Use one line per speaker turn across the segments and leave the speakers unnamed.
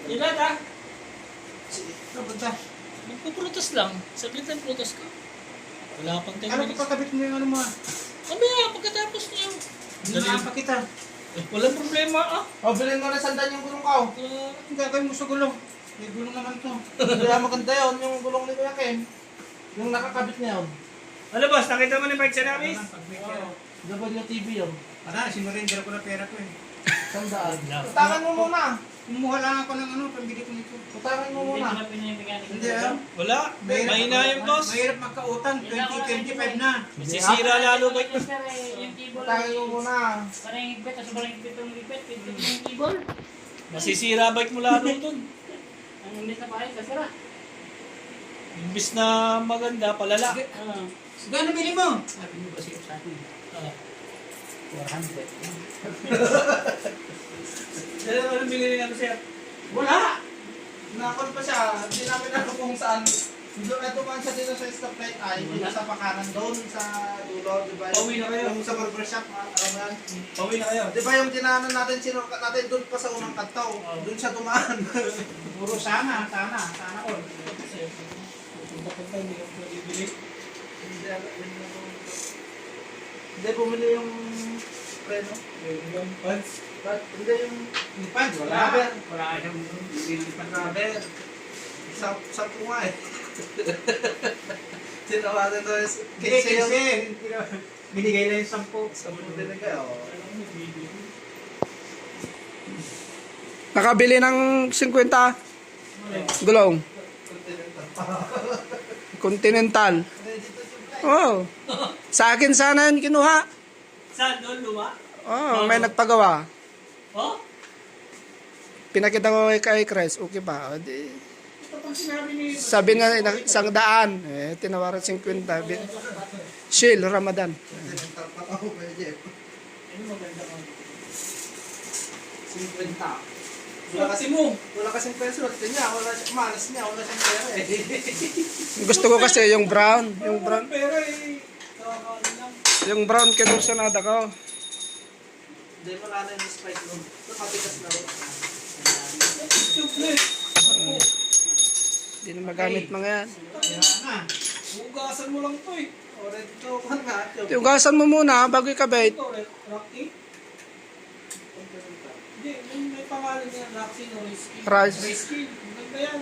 Ilan ha?
Sige, napunta.
Magpuprutas lang. Saglit lang prutas ko. Wala pang 10
Ano
minutes.
papakabit mo yung ano mo?
Mamaya, pagkatapos niyo.
Hinaan pa kita.
Walang problema ah.
O, bilhin mo na sandan yung gulong ko. Ang gagawin mo sa gulong. May gulong naman to. Kaya maganda yun, yung gulong ni Kuya Ken. Yung nakakabit niya yun.
Ano boss, nakita mo ni Mike Sanamis?
WTV yun.
Ano, sinurinder ko na pera ko eh.
Sandaan. Utangan mo muna.
Kumuha lang ako ng ano, pambili ko nito.
Utangan mo muna.
Hindi ah.
Wala. Mahina yung boss.
Mahirap magkautang, 2025 na.
Masisira lalo ba ito?
Yung keyboard.
Utangan mo muna.
Parang higpit, sobrang higpit yung higpit. Higpit yung keyboard.
Masisira bike mo lalo dun.
Ang hindi sa pahay, kasira.
Imbis na maganda, palala.
Gano'n bili mo?
Sabi mo ba siya sa akin?
Ah.
400.
Ano bili natin sir?
Wala! Nakon pa siya. Hindi namin alam kung saan. Doon na dumaan siya dito sa stoplight ay dito sa pakanan doon sa dulo, di ba?
Pauwi na kayo.
Yung sa barbershop, alam mo yan?
Pauwi na kayo.
Di ba yung dinaanan natin, sinurkat natin doon pa sa unang kantaw. Doon siya dumaan.
Puro sana all.
Punta-punta, hindi ka bibili.
Hindi, bumili yung preno.
Yung pants.
But hindi yung
Lipad, wala. Wala siyang lilipad na.
grabe. Sampu nga eh. Tinawagan to is
Kasi
kasi yung
binigay lang yung 10.
sampu binigay. Oh.
Nakabili ng 50 gulong. Continental. Oh. Sa akin sana yun kinuha.
Saan doon, luma?
Oh, may nagpagawa.
Oh?
Pinakita ko kay Chris, okay ba? O, di,
Kapag sinabi ni...
sabi na 100, tinawaran 50. Shil, Ramadan.
Tarpat ako kay Jeff.
Ano maganda ka?
50.
Wala
Kasing peso. Niya, wala siya, malas niya, wala siyang pera eh.
Gusto ko kasi yung brown. Yung brown,
pera eh. Kakakain lang.
yung brown kinusunada ko.
Hindi, wala na yung spike nun. Ito, matigas na rin.
Chocolate.
Hindi na magamit mga yan.
Kaya na.
Hugasan mo lang to eh.
Already to, kan nga.
Tiugasan mo muna bago ikabit.
Ito, Rocky. Hindi, may pangalan niya, Rocky o Risky.
Rice.
Risky, maganda yan.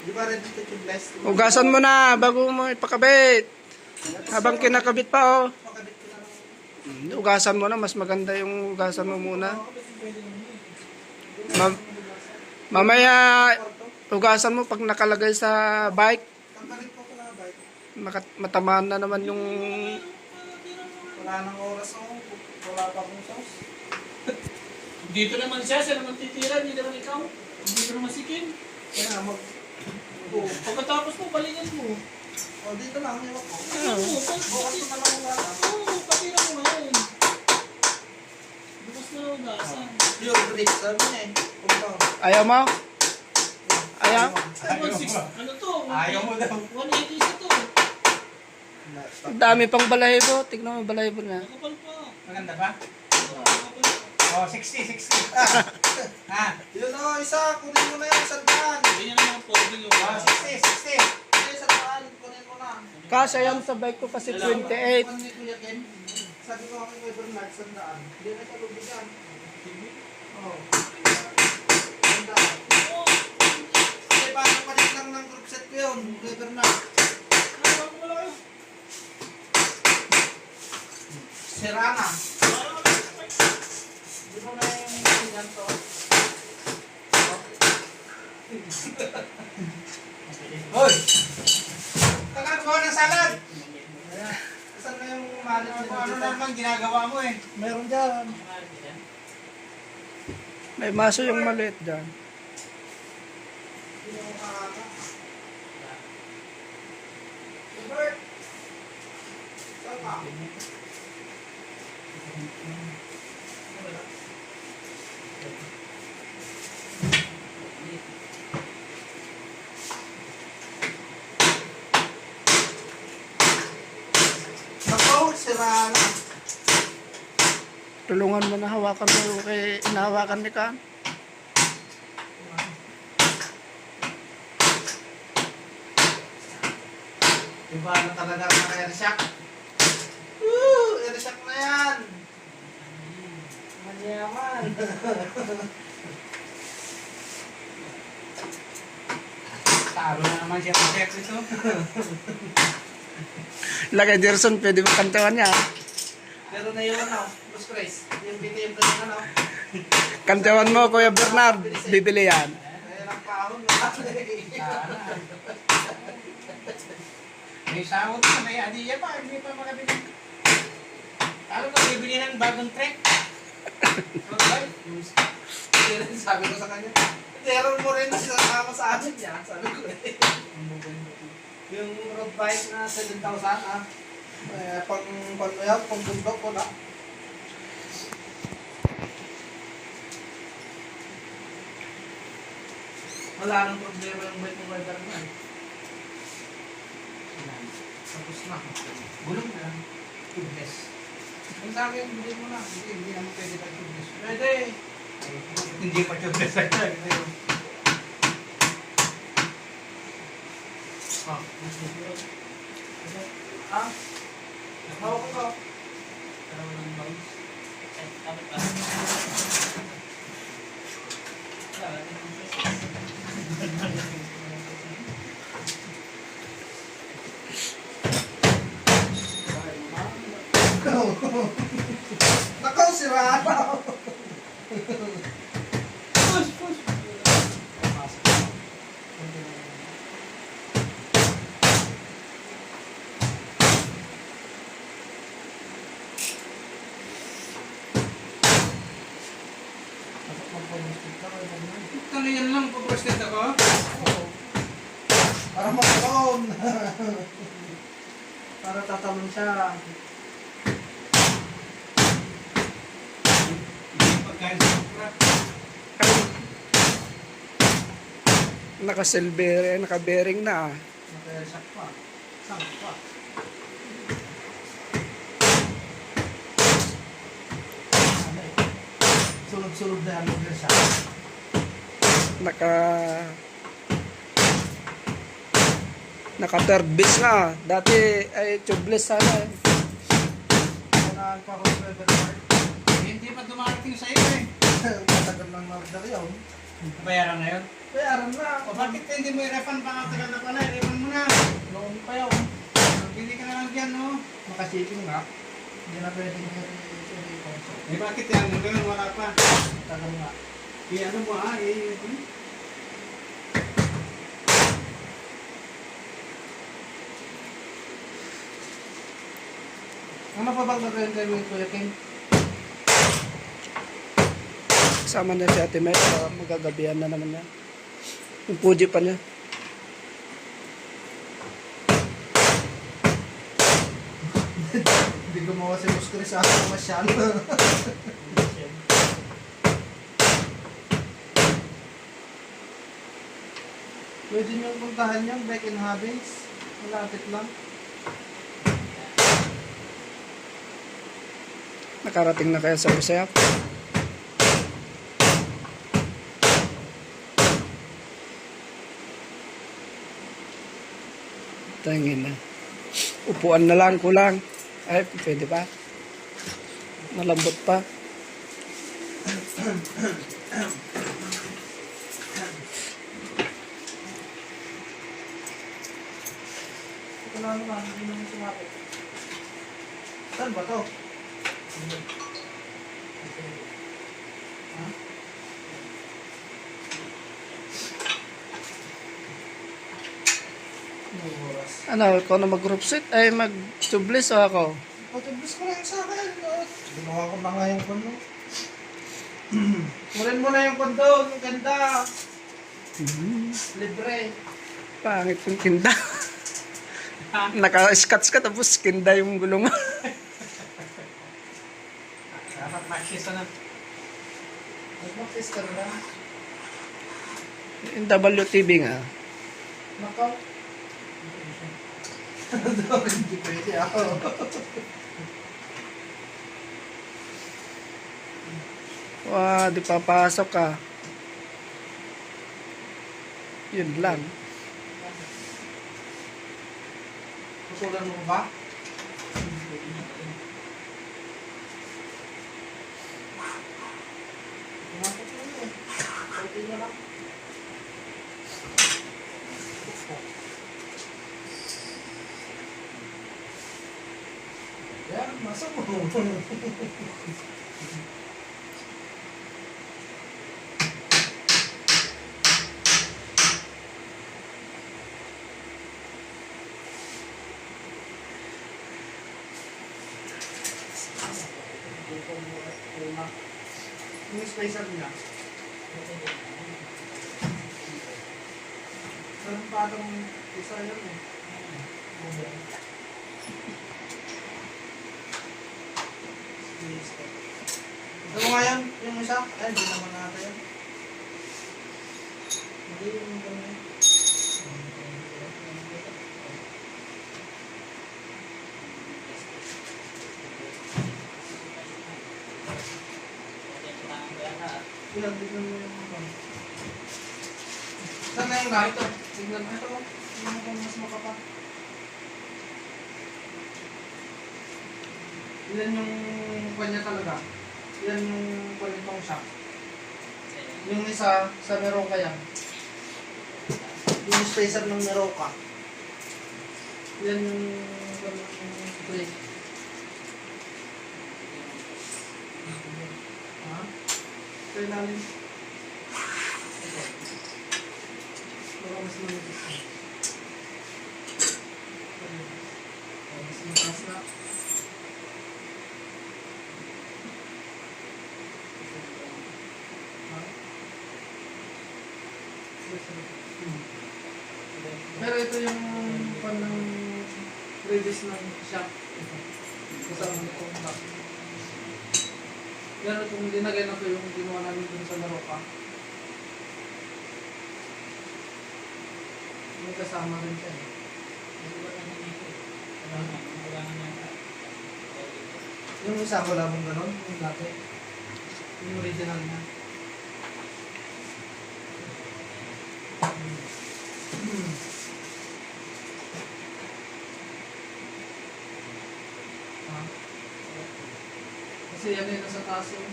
Di ba ready to tubeless?
Ugasan mo na bago mo ipakabit. Habang kinakabit pa, oh.
Pakabit ko na lang.
Ugasan mo na, mas maganda yung ugasan mo muna. Mamaya, ugasan mo pag nakalagay sa bike,
Tanggalin ko ko na bike.
matamaan na naman yung...
Wala nang oras ako. Wala pa akong sauce.
Dito naman siya naman titira, hindi naman ikaw. Hindi ka naman sikin.
Kaya mag...
Pagkatapos mo, balikan mo.
O, dito lang. Iwak ko.
Ano mo?
Bukas ko na lang wala.
Oo, patira mo ngayon. Bukas na ugasan.
Yung break sabi niya eh. Kumpa.
Ayaw mo? Ayaw?
Ano to?
Ayaw mo daw.
180 sa to.
Ang dami pang balahibo. Tignan mo balahibo na.
Nakapal pa.
Maganda ba?
Nakapal pa.
Oh, 60. Ah,
Yun o, isa. Kunin mo na yung sandaan.
Ganyan naman po, yung
oh, 60.
Yung sandaan. Kunin mo na.
Kasi yan sa bike ko kasi 28.
Kunin ko Kuya Ken. Sabi ko kay Kuya Bernard, sandaan. Hindi na sa lubigan. Oo. Sandaan. Kasi parang palit lang ng group set ko yun. Kuya Bernard. Serana. Di mo na yung ganito.
Hoy! Tagagawa ng salad!
Saan na yung malit
Ano naman ginagawa mo eh?
Meron dyan.
May maso yung maliit dyan.
Yung kakaka. Robert! Saan ka? Nako, Serana.
Tulungan mo na hawakan mo kay inahawakan ni Kan.
Iba na talaga ang naka-airshock. Woo! Airshock na yan! Manyaman!
Talo na naman siya ng sex ito.
Lagay Gerson, pwede mo kantawan niya.
Pero na yung ano, Boss Chris, yung BTM ko yung ano,
Kantawan mo, Kuya Bernard. Bibili yan.
kaya ng kahon,
May sahod na, may adiya pa, hindi pa makabili. Talo ka, bibili ng bagong trek. Okay?
Hindi rin, sabi ko sa kanya, meron mo rin sasama sa akin niya, sabi ko eh. Yung road bike na 7,000 pang mo yan, pang bundok ko na. Wala nang problema yung bike mo rider na eh. Tapos na.
Gulong na lang. Tubeless.
Yung sa akin, hindi mo na.
Hindi naman pwede pa tubeless.
Pwede.
Hindi pa tubeless.
Ah? Hawak ko. Nakaw, sirata. Push, push.
Ano yan lang, paprosted ako?
Para mag-on. Para tatalon siya.
Hindi pagkain sa truck.
Naka-silver, naka-bearing na.
Naka-shock pa. Sang pa. Sulod-sulod na yan siya.
Naka third base na. Dati ay tubeless sana eh.
Kailangan pa ako sa Evermart.
Hindi pa dumarating sa iyo eh.
Matagal ng order yun.
Bayaran na yun.
Bayaran na.
O bakit hindi mo i-refund pa ang tagal na pala? I-refund mo na.
Noon pa yun.
Bili ka na lang dyan, no?
Makasiping nga. Hindi na pwede nga
Eh bakit yan? Ngayon wala pa.
tagal nga.
Ano mo ha?
Ano pa bang nag-render mo yung Kuya King?
Kasama na si Ate May. Magagabihan na naman yan. Yung Fuji pa niya.
Hindi gumawa si Boss Chris sa akin masyado. Pwede niyong puntahan yung Beck and Habits. Malapit lang.
Nakarating na kaya sa Bisaya. Tangin na. Upuan na lang, kulang. Ay, pwede pa. Malambot pa.
Ito na naman, hindi naman sumapit. Saan ba to? Ha? Anong oras?
Ano, ikaw na mag-group set? Ay, mag-tubeless o ako?
Pag-ibis ko lang sa akin. Ginawa ko na nga yung kondo. Murin mo na yung kondo. Ang ganda. Libre.
Pangit yung kinda. Naka-scotch ka tapos kinda yung gulong.
Dapat maxis na.
Nag-practice ka na.
Yung WTV nga.
Nakaw. Hindi pwede ako.
Wow, di papasok ka. Yun lang.
Susulan mo ba? Tumatak mo yun. Kunti na lang. Yan, masa mo. Yung spacer niya. Meron pa atong isa yun eh. Ito mo nga yan, yung isa. Ay, hindi naman natin yan. Hindi yung ganyan. Ilan, tignan mo yung mga. Saan na yung lahat ito? Tignan mo ito. Tignan mo kung mas makapa. Ilan yung kanya talaga? Ilan yung kanya itong shock? Yung isa sa Meroka yan. Yung spacer ng Meroka. Ilan yung brake? Ha? Sa ilalim. Baka mas lumipis na. Mas lumipis na. Pero ito yung panang release ng shock. Kasama nitong back. Yan itong dinagay na ito yung ginawa namin dun sa Meroka. May kasama rin siya eh. Yung isa wala mong ganon, yung dati. Yung original na. Kasi yan ay nasa taas yun.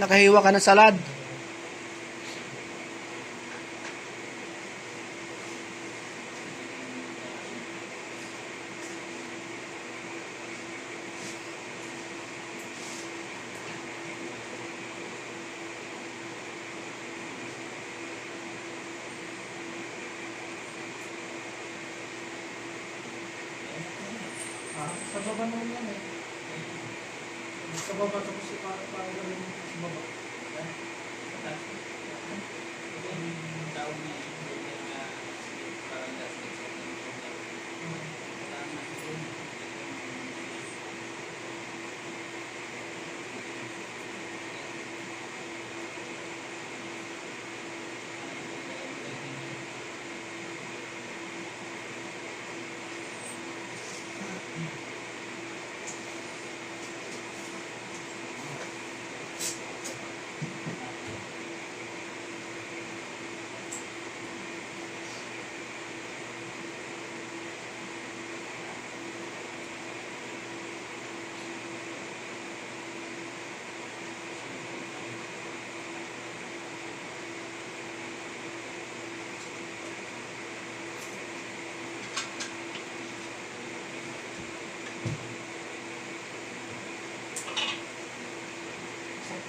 Nakahiwa ka ng salad.
Sa baba naman yan eh. Sa baba tapos para gawin mo sa baba.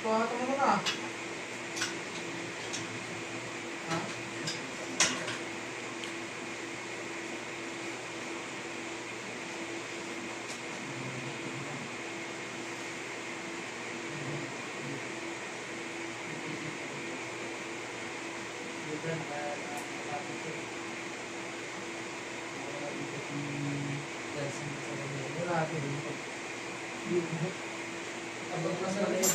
Sakto mo na. Ha? Abang na sa rin.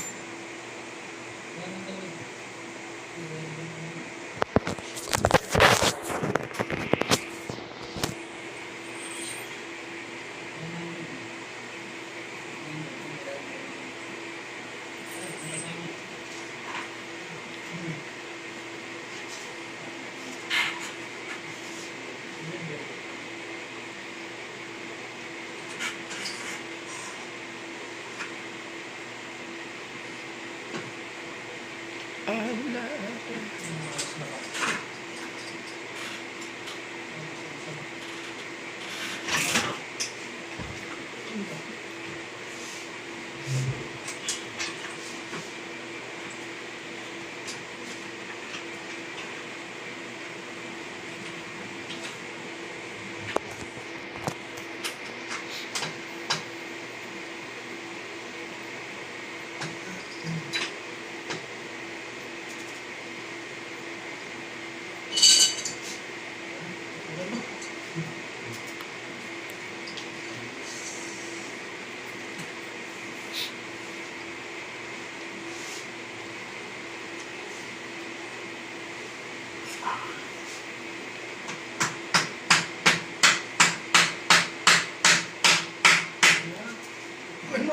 Ano?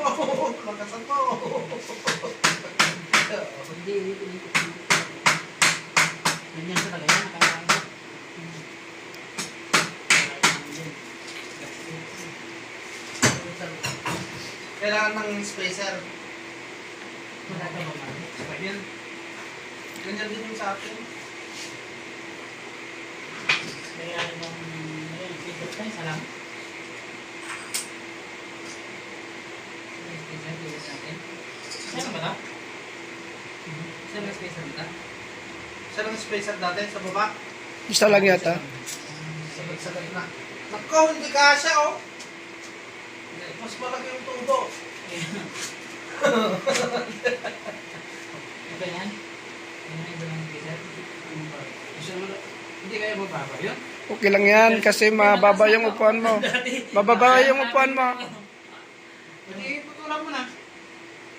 Lakasan ko.
Hindi, ulit. Ganyan sa talaga yan, nakakaano.
Kailangan ng spacer.
Wala ka ba, man?
Ganyan. Ganyan din yung sa atin.
Kaya ano bang, ayun, pito tayo, salam.
Saan ba ito? Saan ang spacer dito?
Saan ang spacer dati? Sa baba?
Isa lang yata.
Sa gitna. Nako, hindi kasya oh. Mas malaki yung tubo.
Ito yan? Yan ang iba ng spacer? Hindi kaya bababa yun?
Okay lang yan kasi mababa yung upuan mo. Mababa yung upuan mo.
Hindi, putulan mo na.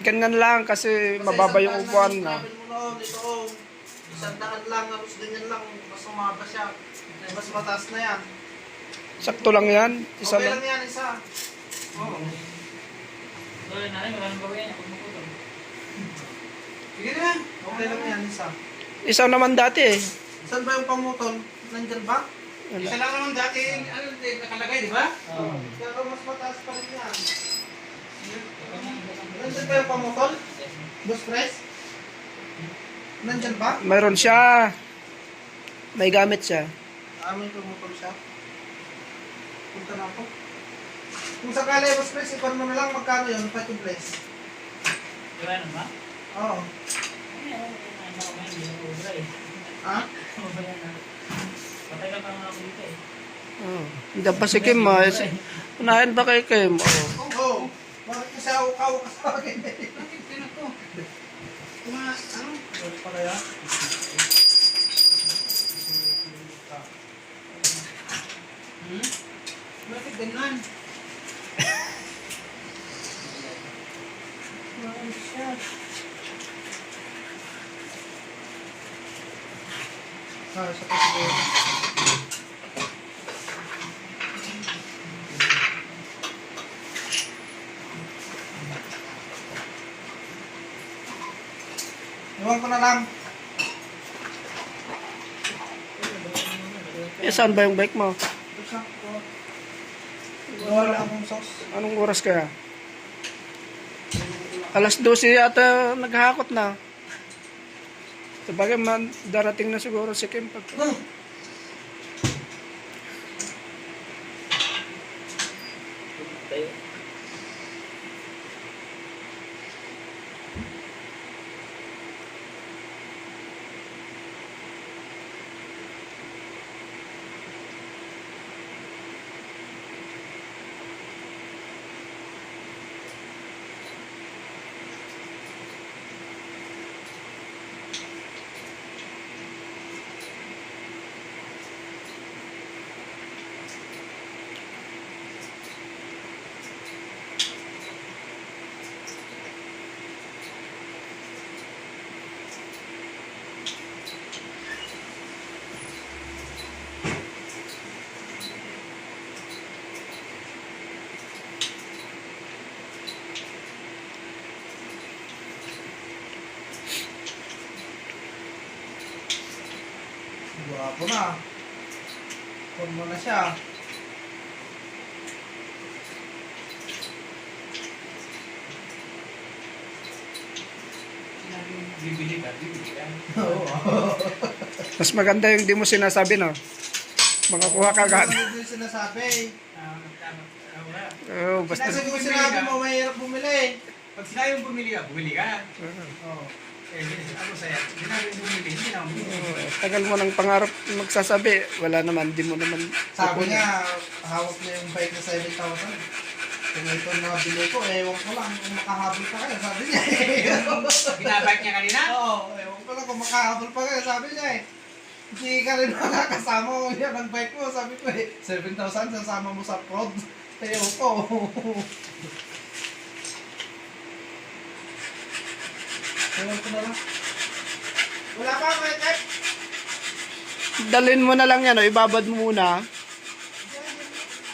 Ganyan lang kasi mababa yung upuan mo.
Sabi mo noon, ito, isang daan lang, tapos ganyan lang, mas sumaba siya. Mas mataas na yan.
Sakto lang yan. Isa
Okay
lang.
lang yan, isa. Oo.
So, yun na rin, wala nang gawin yan. Huwag mo putol.
Sige na yan. Okay lang yan, isa.
Isa naman dati eh.
Saan ba yung pamutol? Nandyan ba?
Isa lang naman dati, ano, nakalagay, di ba?
Oo.
Pero mas mataas pa rin yan. Nandyan ba yung pamutol? Boss Press? Nandyan ba?
Mayroon siya. May gamit siya.
May pamutol siya. Punta na ako. Kung sakali, Boss Press, ikon mo na lang magkano yun, 5 to place.
Di ba, ano ba?
Oo.
Ay, ano ko ngayon, hindi ako ubra eh.
Ha?
Ano ba yan, ah? Patay ka pa nga ako dito eh.
Oh. Hindi pa si Kim. Unahin ba kay Kim? Oh.
Oo. Bakit kasi ako ka sa akin?
Bakit tinan ko? Ano?
Sorry pala yan.
Bakit ganun?
Ah, sa siguro. Iwan ko na lang.
Eh, saan ba yung bike mo?
Wala akong sauce.
Anong oras kaya? Alas 12 yata naghahakot na. Sabagay man, darating na siguro si Kim.
Guwapo na. Formo na siya.
Sinabi mo, bibili ka.
Oo.
Mas maganda yung di mo sinasabi, no? Makakuha ka agad.
Ano yung sinasabi?
Wala.
Oh, basta.
Kasi kung sinabi mo, mahirap bumili.
Pag sinabi mo bumili ka.
Oo.
Eh, ano sa'yo? Sinabi mo bumili, hindi na bumili.
Oh, tagal mo ng pangarap magsasabi. Wala naman, di mo naman.
Sabi niya, hawak niya yung bike na 7,000. Kung ito na bili ko, ewan ko lang kung makahabol pa kayo, sabi niya.
Binabike niya kanina?
Oo, ewan ko lang kung makahabol pa kayo, sabi niya eh. Hindi ka rin makakasama ko yan ang bike mo, sabi ko eh. 7,000 sasama mo sa prod. Ewan ko. Ewan ko na lang. Wala pa, may check?
dalhin mo na lang yan, o, ibabad mo muna.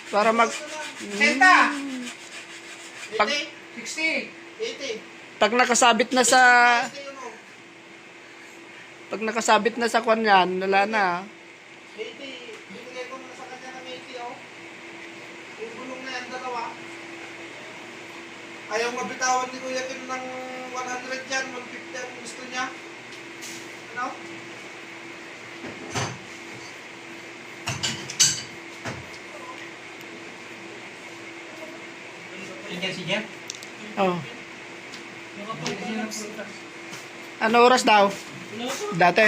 Para mag...
60!
Pag,
60!
80.
pag nakasabit na sa...
80 yun, oh.
Pag nakasabit na sa kwan yan, wala na.
80. Binigay ko na sa kanya ng 80, oh. Yung gulong na yan, dalawa. Ayaw mabitawan ni Kuya Kim ng 100 yan, 150 ang gusto niya. Ano?
Nandiyan si Jeff?
Oh.
Nakapagpapalagay ng prutas.
Ano oras daw?
Wala pa.
Dati.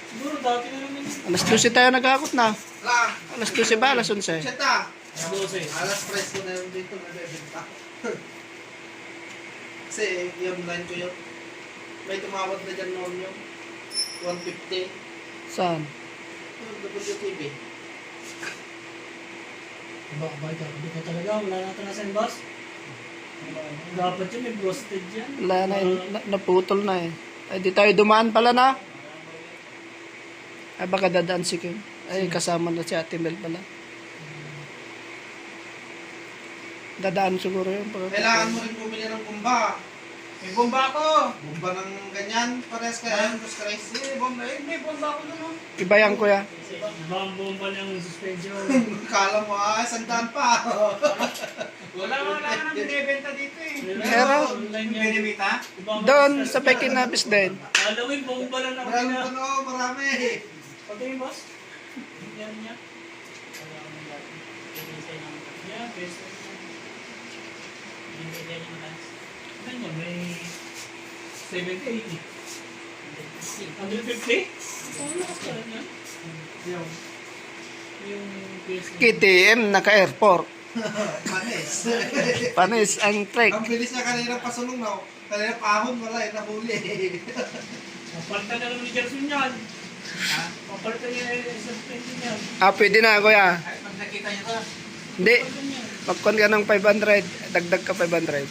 Siguro dati na naman.
Alas 12 tayo nagkakot na.
Lang.
Alas 12 ba? Alas 11.
Seta.
12.
Alas presko na yun dito nabibenta. Kasi yung line ko yun. May tumawag na dyan noon yung 150.
Saan?
Yung WTV.
Diba, hindi ko talaga. Wala na ito na sa'yo, boss. Dapat yun, may frosted yan.
Wala na, naputol na eh. Ay, di tayo dumaan pala na. Ay, baka dadaan si Kim. Ay, kasama na si Ate Mel pala. Dadaan siguro yun.
Kailangan mo rin bumili ng bomba.
May bomba ako!
Bomba ng ganyan. Parehas kaya yung Chris.
Hindi, bomba. May bomba ako doon.
Iba yan, kuya.
Bomba ng suspension.
Kala mo, sandaan pa.
Wala ka nang binibenta dito eh.
Pero,
Online yan.
Binibita?
doon sa Pekinabis din.
Alam mo yung bomba lang ako
Marami
na.
pa no, marami.
Pagkain, boss. Yan niya. Yan, peso. Ano mo, may 70, 80. 150? Oo, lakas pala niya. Yung peso.
KTM, naka-airport.
Panis.
Panis ang trek.
Ang bilis niya kanina pasulong na. Kanina pahon wala eh, nahuli.
Papalitan na naman ni Gerson yan. Papalitan niya yung suspension yan.
Ah, pwede na, kuya.
Ay, pag nakita niyo to.
Hindi.
Papalitan niya.
Magkon ka ng 500. Dagdag ka 500.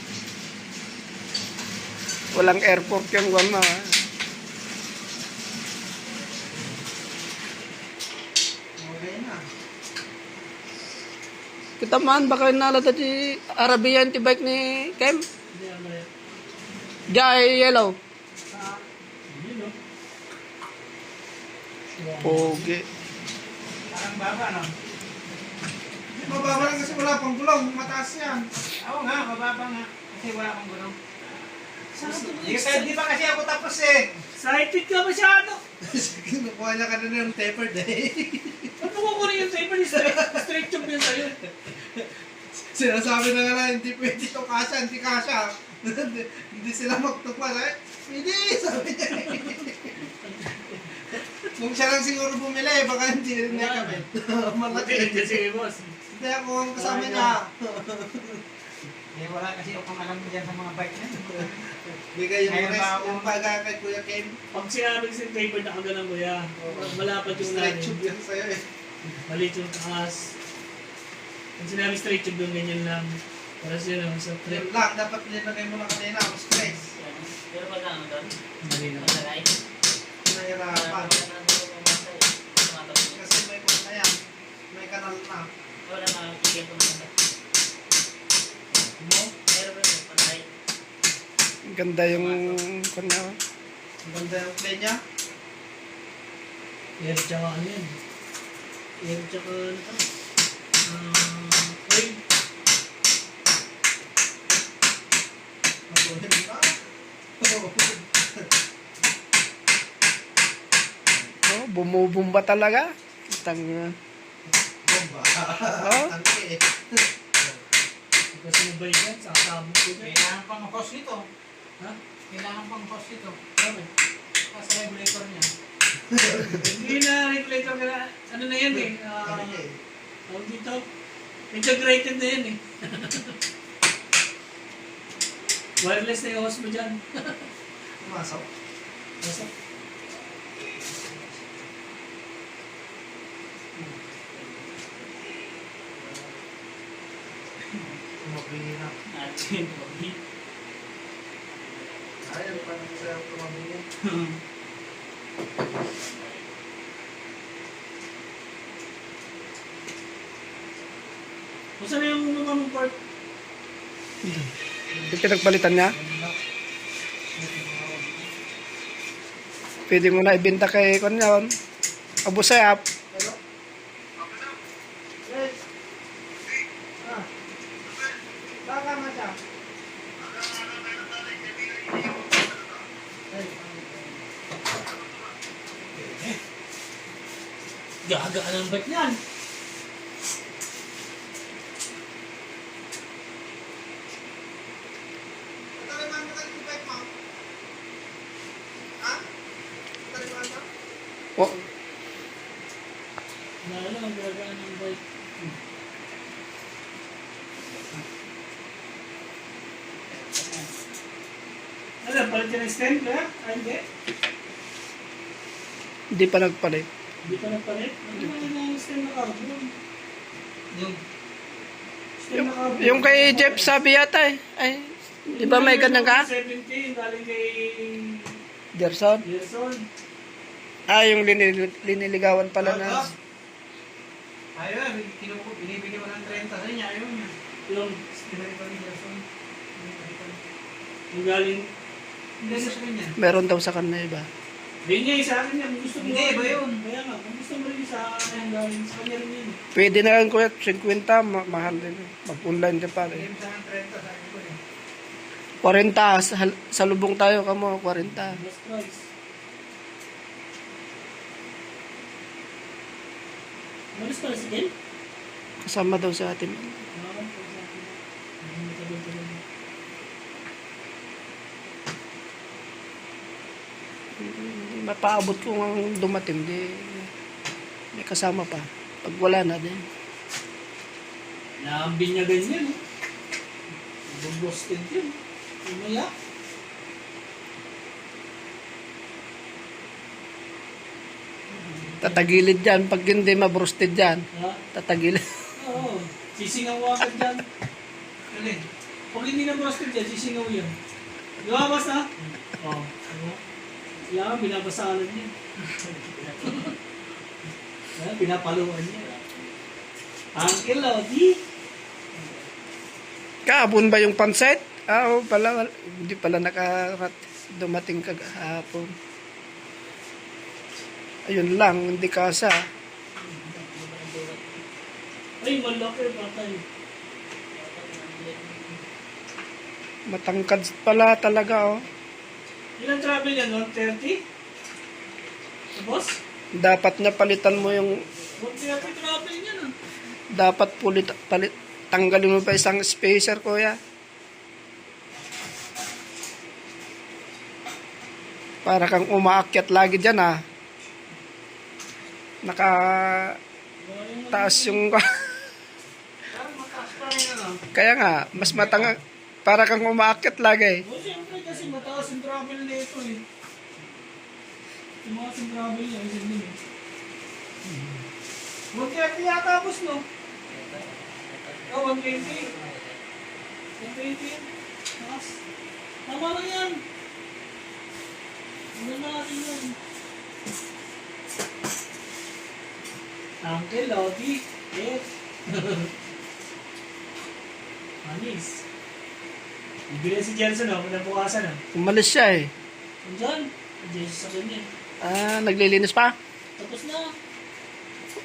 Walang airport yung guwan mo. Ha?
Okay na.
Kita man, baka nalata di Arabian ti bike ni Kem.
Hindi, ano yan.
Jai yellow.
Yun, no?
Pogi.
Parang baba, no?
Mababa lang kasi wala pang gulong. Mataas yan.
Oo nga, mababa nga. Kasi wala akong gulong. Di ba kasi ako tapos eh?
Excited ka masyado.
Kinukuha niya kanina yung tapered eh.
Ano ko kunin yung taper ni straight tube yun sa'yo?
Sinasabi na nga na, hindi pwede ito kasha, hindi kasha. Hindi sila magtupad eh. Hindi, sabi niya. Kung siya lang siguro bumili, baka hindi rin niya kami. Malaki.
Sige, boss.
Hindi ako ang kasama niya.
Eh, wala kasi akong alam dyan sa mga bike na.
Bigay yung
Ngayon
rest,
ba ako-
yung baga kay Kuya Ken.
Pag sinabi kasi taper na kagalang kuya, malapad yung
Straight
lalim.
tube yan sa'yo eh.
Maliit yung taas. Pag sinabi straight tube yung ganyan lang. Para siya naman sa
Yun
trip.
lang, dapat nilagay mo lang kanina, ang stress.
Pero pag ano doon,
Mali na.
masalay.
Nahirapan. Kasi may kung na yan. May kanal na.
Wala makakigyan ko naman.
Mo?
Pero masalay.
Ganda yung kanya.
Ang ganda yung play niya.
Air tsaka ano yan. Air tsaka ano to. Oil.
Matulad na.
Oh, bumubumba talaga. Tang
Bomba.
Oh.
Tangke eh.
Kasi mabay yan, sasabog ko dyan.
Kailangan pang hose nito.
Ha?
Kailangan pang hose nito.
Bakit?
Kasi regulator niya.
Hindi na regulator ka na. Ano na yan eh.
Tangke eh.
Tawag dito. Integrated na yan eh. Wireless na yung host mo dyan.
Pumasok.
Basta.
Tumabingi na.
Atin.
Ayaw pa naman sa'yo tumabingi.
Basta na yung lumang part.
Yung pinagpalitan niya, pwede mo na ibenta kay Konyon. Abu Sayyaf.
Pero? Yes. Ah. Baka ma siya.
Gagaan ang bike niyan.
Taliman mo kayo yung bike mo? Ha? Taliman mo?
Oh,
Lalo ang gagaan ng bike. Ano, palit yung stand kaya? Ay, hindi.
hindi pa nagpalit.
Hindi pa nagpalit. Ano naman yung stand na carbon?
Yung
Stand na carbon.
Yung kay Jeff sabi yata eh. Ay, di ba may ganyan ka?
17, galing kay
Gerson?
Gerson.
Ah, yung liniligawan pala na.
ayaw, binibigyan mo ng 30 sa niya, ayaw niya.
Yung,
Binibigyan ko ni Gerson.
yung galing.
Hindi na sa kanya.
Meron daw sa kanila iba.
Hindi niya sa akin yan. Kung gusto mo.
Hindi, iba yun.
Kaya nga, kung gusto mo rin sa akin yung galing. Sa kanya rin yun.
Pwede na lang kuya, 50, mahal din. Mag-online ka pa
Bigyan
rin.
mo sa akin 30 sa akin ko eh.
40, sa lubong tayo ka mo, 40.
Best price. Malis pala si Ken?
Kasama daw sa atin.
Oo, sa akin. Hindi ka doon tuloy.
Mapaabot ko ang dumating, di may kasama pa. Pag wala na din.
Naambin niya ganyan. Bubosted yun. Umaya.
Tatagilid dyan. Pag hindi mabrosted dyan,
Ha?
tatagilid.
Oo. Sisingaw agad dyan.
Alin?
Pag hindi na brosted dyan, sisingaw yan. Lumabas na? Oo. Kaya binabasalan niya. Pinapaluan niya. Uncle Lodi.
Kaabon ba yung pansit? Ah, oo pala. Hindi pala dumating kagahapon. Ayun lang, hindi kasa.
Ay, malaki patay.
Matangkad pala talaga, oh.
Ilang travel yan, 130? Boss?
Dapat na palitan mo yung...
130 travel yan, ah.
Dapat tanggalin mo pa isang spacer, kuya. Para kang umaakyat lagi dyan, ah. Taas yung...
Parang mataas pa rin, ano?
Kaya nga, mas matanga... Para kang umaakyat lagi.
O, siyempre kasi mataas yung travel na ito, eh. Tumaas yung travel niya, isa din, eh. 130 yata, boss, no? Oh, 120. 120 yan. Taas. Tama lang yan. Ano na natin yan? Uncle Lodi. Yes. Manis. Bibili si Jensen, oh. Pinabukasan, oh.
Umalis siya, eh.
Andiyan. Andiyan siya sa kanya.
Ah, naglilinis pa?
Tapos na.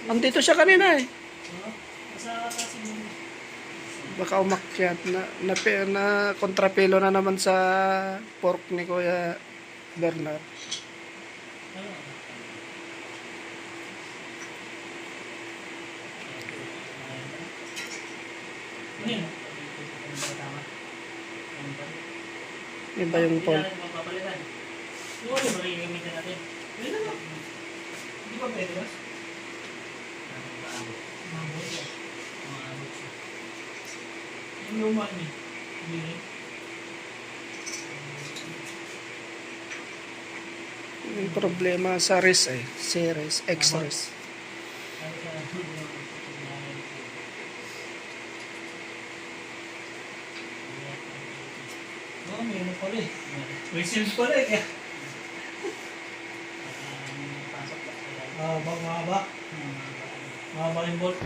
Andito siya kanina, eh.
Nasa kasi mo.
Baka umakyat na kontrapelo na naman sa pork ni Kuya Bernard.
Ano yun?
Iba yung pork.
Yung ano ba yung gamitin natin? Pwede na. Hindi ba pwede ba? Maabot siya. Yung luma niya. Hindi rin.
Yung problema sa res eh. Series, X-res.
Oo, may ano pala eh. May shield pala eh. Kaya. Mahaba. Mahaba yung bolt.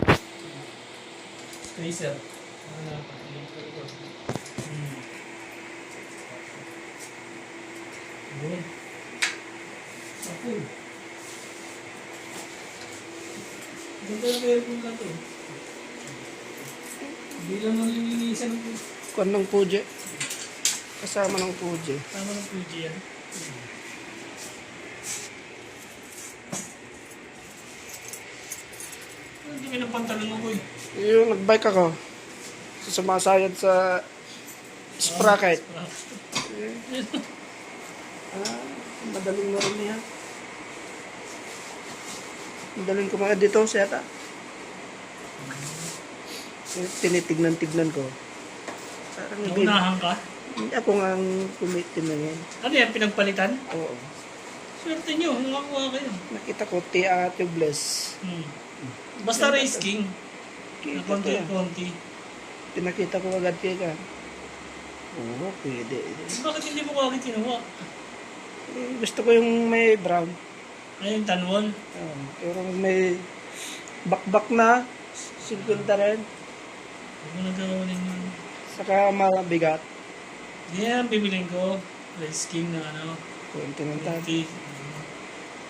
Spacer. Yun. Ako. Ganda yung aircon lang to. Hindi lang nalilinisan ng
Kuan ng Fuji. Kasama ng Fuji.
tama ng Fuji yan. Hindi may pantalon mo, boy.
Yung nagbike ako. Sumasayad sa sprocket. Madaling mo rin niya. Madaling kumain dito siya ta. Tinitignan-tignan ko. Parang hindi.
Naunahan ka?
Hindi ako nga ang kumitinangin.
Ano yan, pinagpalitan?
Oo.
Swerte nyo, nakakuha kayo.
Nakita ko tia tubeless.
Basta race king. Na
Kita ko yan.
konti-konti.
Pinakita ko agad kaya ka. Oo, pwede.
Bakit hindi mo kagad kinuha?
Gusto ko yung may brown.
Ayun, tanwon.
Pero may bakbak na. 50 rin.
Huwag mo nagkaroon yun.
Saka mabigat.
Yan, bibiling ko. Race king na ano.
Continental.
Konti.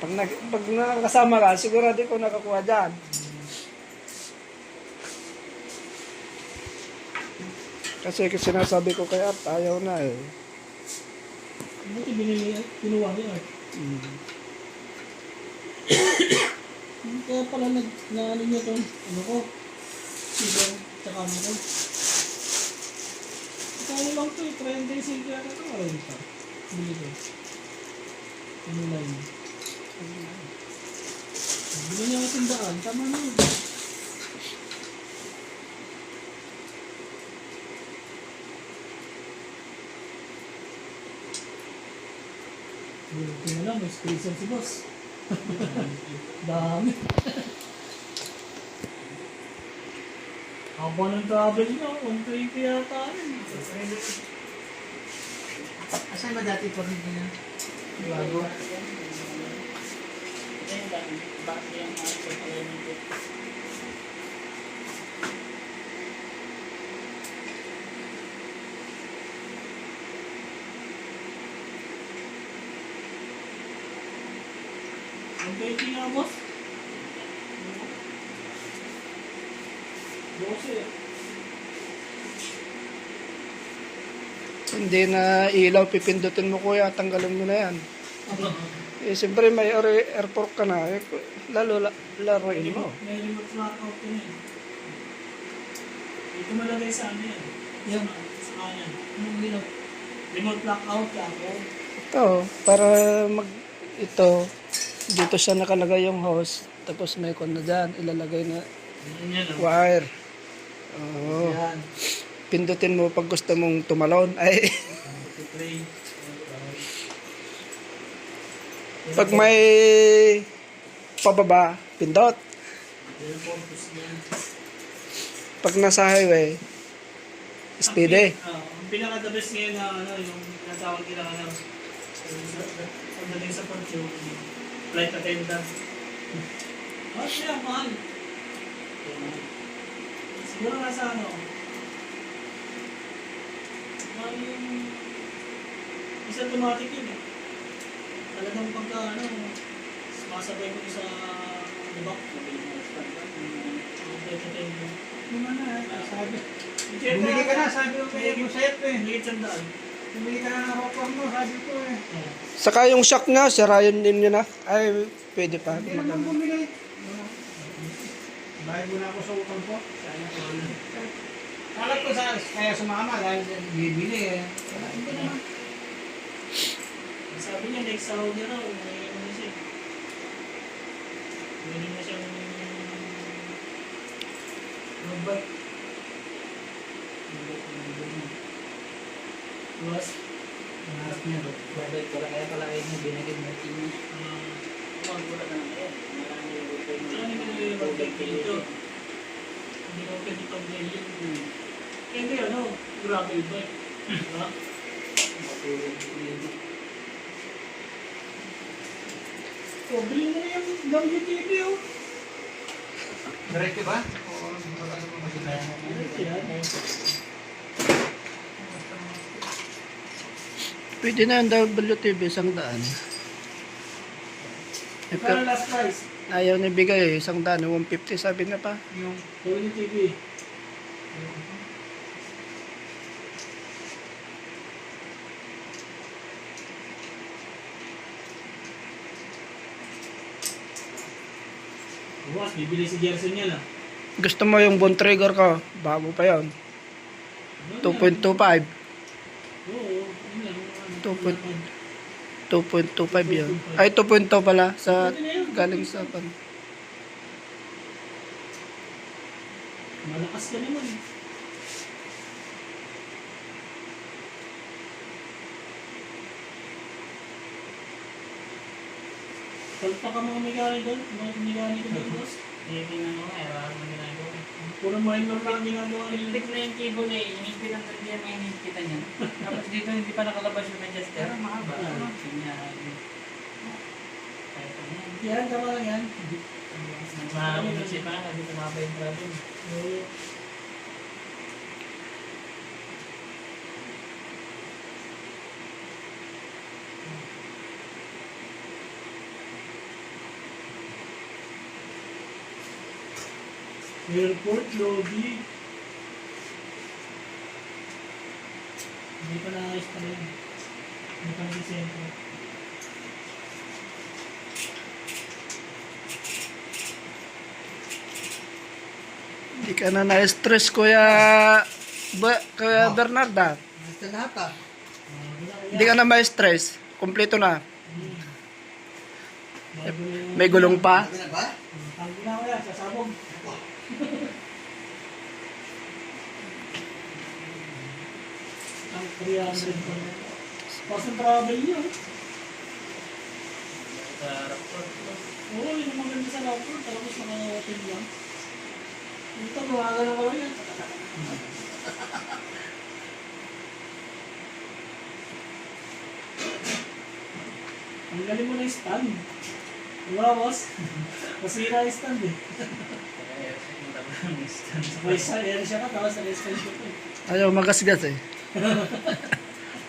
Pag nakakasama ka, sigurado ko nakakuha dyan. Kasi sinasabi ko kay Art, ayaw na eh.
Buti binili, kinuha niya. Kaya pala ano niya to, ano ko, sigaw, tsaka ano ko. Kaya lang to, 35 yata ito, maraming pa. Bili ko. Ano na yun? Bili niya ako tindaan, tama na yun. Buti na lang, may spacer si boss. Dami. Haba ng travel niya, 120 yata rin.
Asan ba dati po rin niya? Bago.
Bakit yung mga pagkakaroon ko?
Ang 20 nga, boss. 12.
Hindi na ilaw, pipindutin mo kuya, tanggalin mo na yan. Eh, siyempre may airport ka na, eh, laruin mo.
May remote blackout ko yan. Dito malagay sa ano yan. Yan, sa kanya. Anong ginaw? Remote blackout ka ako.
Ito, para ito, dito siya nakalagay yung hose, tapos may kon na dyan, ilalagay na
Yan, oh.
wire. Oo.
Yan.
Pindutin mo pag gusto mong tumalon. Ay,
Play.
pag may pababa, pindot.
Yan, focus yan.
Pag nasa highway, speedy.
Ang pinaka-the best ngayon na ano, yung tinatawag nila ano, pagdating sa port yung flight attendant. Oh, siya, mahal. Siguro nasa ano, mahal yung isa automatic yun eh. Talagang pagka ano, sumasabay ko sa libak. Flight attendant.
Sabi.
Bumili
ka na, sabi ko kay Musayat eh.
Higit sandaan.
Bumili ka na ng rockland mo, sabi ko eh.
Saka yung shock nga, sirayan din nyo na. Ay, pwede pa.
Hindi naman bumili. Bayad mo na ako sa utang ko. Alam ko kaya sumama dahil bibili eh. Hindi naman.
Sabi niya, next sahod niya raw, may ano na siya. Pwede na siyang mag-bike. Luwas.
Hanap niya doon.
Babay ko lang kaya pala kayo mo binagin mo tingin. Magbulat na kayo. Marami yung buhay mo.
Saan yung pinili mag-bike dito? Hindi ko pwede pag-bike. Hindi ano, gravel bike. Diba?
Matulog dito.
O, bilhin mo na yung WTV oh.
Diretso ba? Oo, magkano ba
Pwede na yung WTV, 100.
Para last price.
Ayaw ni bigay, 100, 150 sabi na pa.
Yung Tony TV. Bukas, bibili si Gerson yan ah.
Gusto mo yung bone trigger ko, bago pa yon. 2.25.
Oo, yun lang.
2.25 yun. Ay, 2.2 pala sa galing sa pan.
Malakas ka naman eh. Kalpa ka mga migani doon? Mga migani ko doon, boss?
Tingnan mo nga, wala akong ginagawa.
Puro minor lang ang ginagawa nila.
Ilik na yung cable eh, inipit ang nandiyan, may inipita niya. Tapos dito hindi pa nakalabas yung adjuster. Pero mahaba. Ano? Kahit ano yan.
Yan, tama lang yan.
Nagmahamon kasi pa, hindi tumapa yung problem.
Oo. Airport lobby. Hindi pa naayos pa rin. Hindi pa nag-sentro.
Hindi ka na na-stress, Kuya Bernarda.
Basta lahat ah.
Hindi ka na ma-stress. Kompleto na. May gulong pa.
Sabi na ba?
Ang ginawa yan, sasabog. Ang 300 pa na. Pasang travel niyo.
Sa rapport.
Oo, yun ang maganda sa laptop. Tapos naka-open lang. Ito, gumagano ko lang yan. Ang galing mo na yung stand. Diba, boss? Masira yung stand eh. May siya ka, tapos na-stand ko eh.
Ayaw magasgas eh.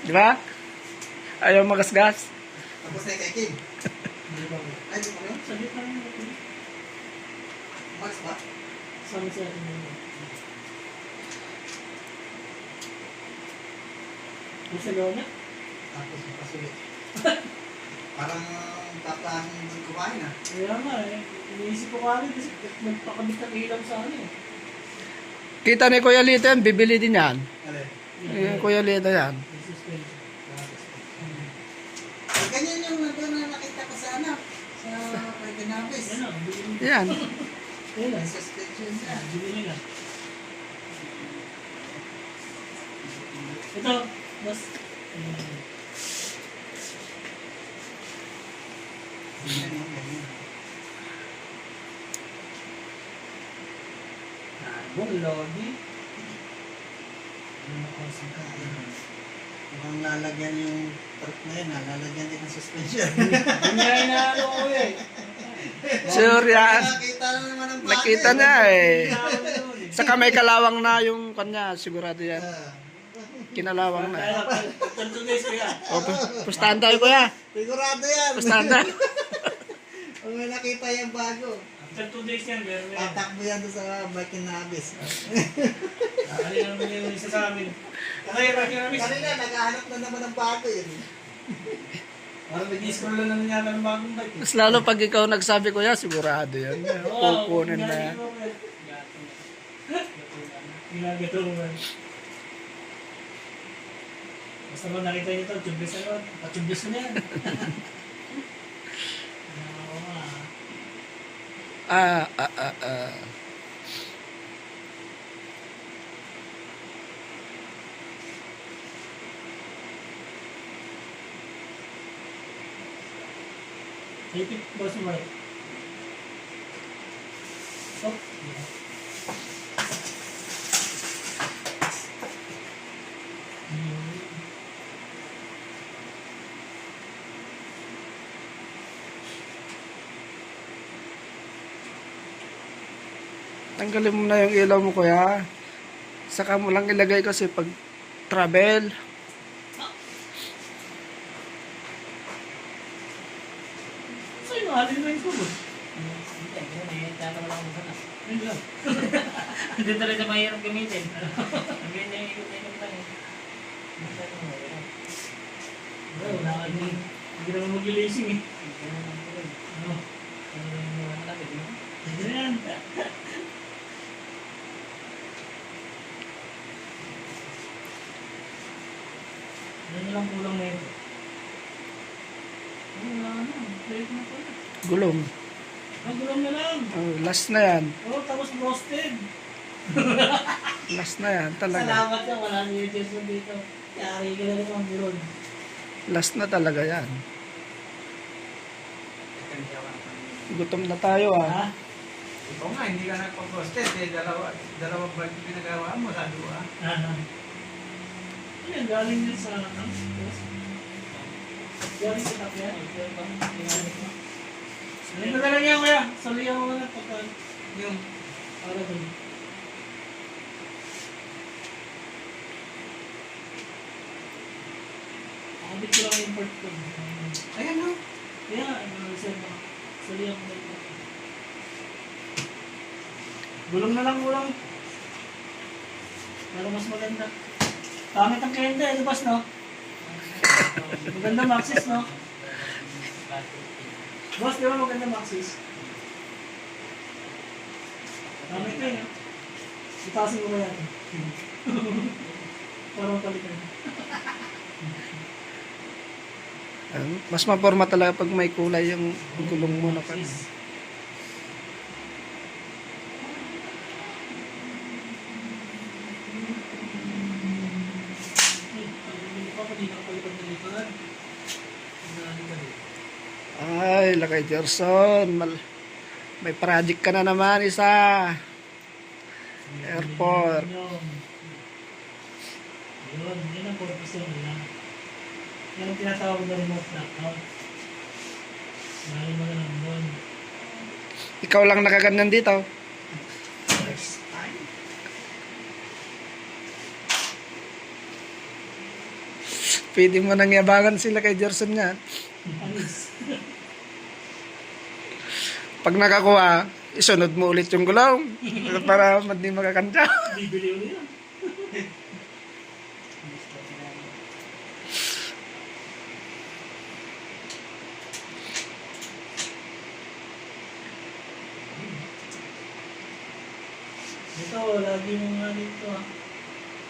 Di ba? Ayaw magasgas.
Tapos na kay Kim.
Hindi ba?
Ay, di mo yun?
Saglit lang yun.
Max ba?
Sama sa atin yun. Ang sagaw niya?
Tapos mapasulit. Parang taplahin doon kumain ah.
Kaya nga eh. Iniisip ko kami kasi magpakabit ng ilam sa ano eh.
Kita ni Kuya Lito yan, bibili din yan.
Alin?
Yung Kuya Lito yan.
May suspension.
Ganyan yung nandun na nakita ko sa ano. Sa Pagkinabis.
Yan o, bilhin nila.
Yan.
Yan
May
o,
suspension siya.
bilhin nila. Ito, boss.
Ganyan yung ganyan.
Bong lobby.
Ano ko sa kain. Mukhang lalagyan yung truck na yun, lalagyan din ng suspension.
Ganyan na ano ko eh.
Sure yan.
Nakita na naman ang bago.
Nakita niya eh.
Ginawa na yun eh.
Saka may kalawang na yung kanya, sigurado yan.
Ah.
Kinalawang na.
Kaya, 2 days ko yan.
O, pustahan tayo, Kuya.
Sigurado yan.
Pustahan tayo.
Pag may nakita yung bago,
After 2 days yan, meron na yan.
tatakbo yan doon sa Pagkinabis.
Ano naman yung isa sa amin. Okay, Rocky Ramis.
Kanina, naghahanap na naman ng bago yun.
Parang nag-i-scroll lang naman yata ng bagong bike.
Mas lalo pag ikaw nagsabi, Kuya, sigurado yan. Kukunin na yan.
Ginagato mo man. Basta mo nakita nyo ito, tubis na yun. Patubis ko na yan. Oo nga.
Ah.
Ipit, boss mo ba? Oh, yeah.
Tanggalin mo na yung ilaw mo kuya. Saka mo lang ilagay kasi pag travel.
Sa'yo, halin na yung kubos.
Hindi, yun eh. Tatama lang ako sana.
Yun lang.
Hindi talaga mahirap gamitin. Ang ganyan yung ikot-ikot lang eh. Hindi talaga mahirap.
Wala ka din. Hindi naman mag-racing eh.
Ganyan lang po rin.
Ano?
Ano yung mga natin, no?
Ganyan. Ano lang kulang na ito? Wala na. Plate na pala.
Gulong.
Gulong na lang.
Oh, last na yan.
Oh, tapos roasted.
Last na yan talaga.
Salamat ka. Wala niyo yung Jason dito. Yari ka na rin ang buron.
Last na talaga yan. Gutom na tayo
Ha?
ah.
Ikaw nga, hindi ka nagpa-prostate eh. Dalawang balik pinagawa mo sa dua.
Ano? Yan, galing din sa ano? Yes. Galing sa tapya. Ito na lang yan kuya. Salihan mo na pagka.
Yung,
Para dun. Nakabit ko lang yung import ko.
ayan no.
Kaya, send mo. Salihan mo na ito. Gulong na lang kulang. Pero mas maganda. Pangit ang kenda eh, boss, no? Maganda Maxis, no? Boss, di ba maganda Maxis? Pangit na yun, itasin mo ba yan? Parang palitan.
Mas maporma talaga pag may kulay yung gulong mo na pa.
Maxis.
Ay, lakay Gerson. May project ka na naman isa. Airport.
Yun, yun ang purpose nila. Yan ang tinatawag na remote knockout. Mahal mo na lang doon.
Ikaw lang nakaganyan dito.
First time.
Pwede mo nang yabangan sila kay Gerson yan.
Anis.
Pag nakakuha, isunod mo ulit yung gulong. Para hindi makakanta.
Bibili ulit yan. Ito, lagi mo nga dito ah.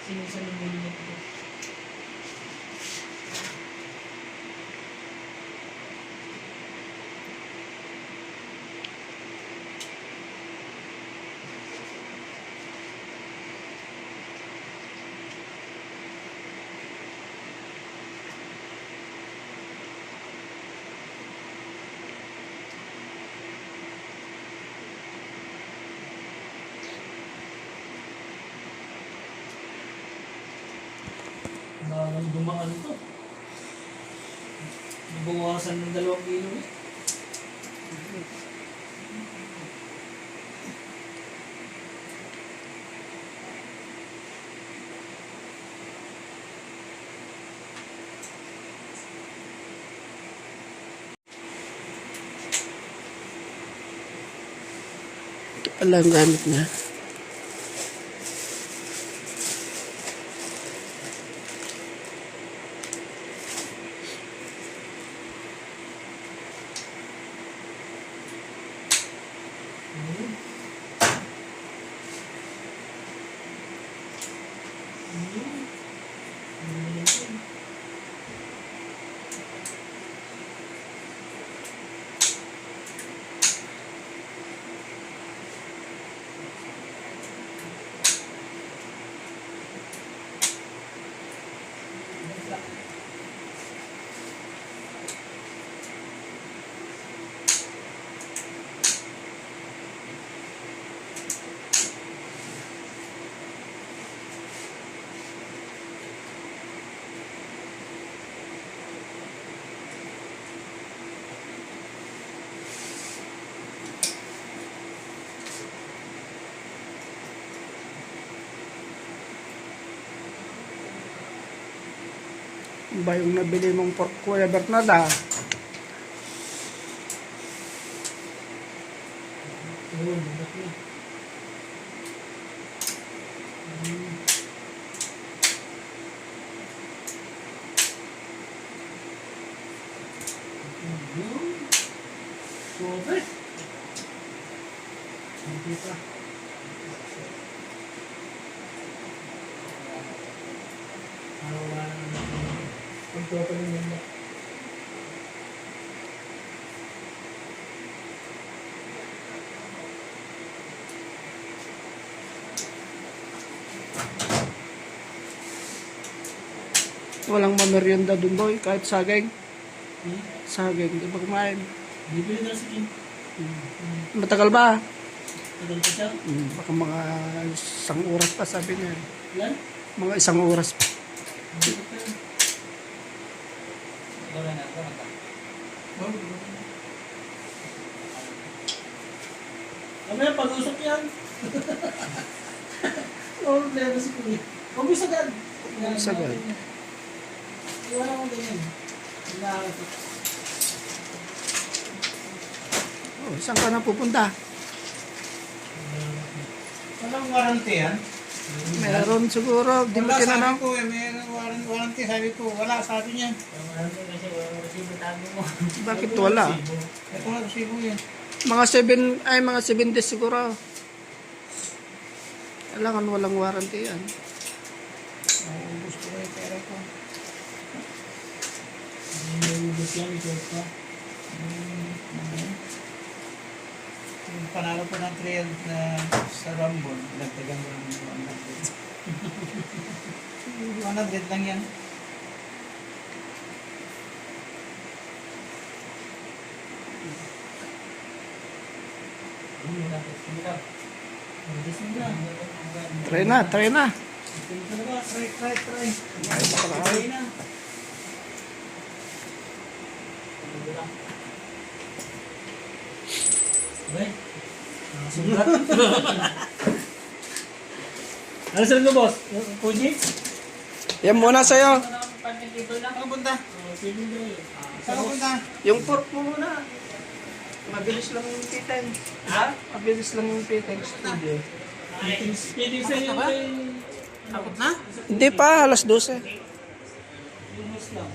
Sinisan ng ulo mo ito. Parang dumaan to. Nabawasan ng 2 kilo eh.
Ito pala ang gamit niya. Ano ba yung nabili mong pork, Kuya Bernarda?
Yun, laki. Super. Hindi pa. Wala na. Pagtotal yun ba?
Walang mamerienda dun, boy, kahit saging. Saging, di ba kumain?
Bibili na si Kim.
Matagal ba?
Tagal pa siya.
Baka mga 1 oras pa, sabi niya.
Yan.
Mga 1 oras pa.
Wala na ako.
Mamaya pag-usap yan. Oo, problema si Kuya. Huwag mo sagad.
Sagad.
Iwala mo ganyan. Nakakot.
Oh, saan ka na pupunta?
Walang warranty yan.
Meron siguro, di mo
Wala,
tinanong.
sabi ko eh, may warranty. Sabi ko, wala, sabi niya.
Kasi wala kasi bitago mo.
Bakit wala?
Ito nga, resibo yan.
Mga 7 days siguro. Kailangan walang warranty yan.
Gusto ko yung pera ko.
Nilulubos yan, ikaw pa.
Yung panalo ko ng trail na sa Rumble, nagtagang ko ng 100. 100 lang yan.
Try na, try na.
Talaga, try.
Ay,
Try na. Okay. Sugat. Ano sila mo, boss? Fuji?
Yan muna sa'yo.
Saan punta? Saan punta?
Yung pork mo muna. Mabilis lang yung piteng.
Ha?
Mabilis lang yung piteng studio.
Pwede sa inyo kay...
Takot na?
Hindi pa, alas 12.
Yung host lang.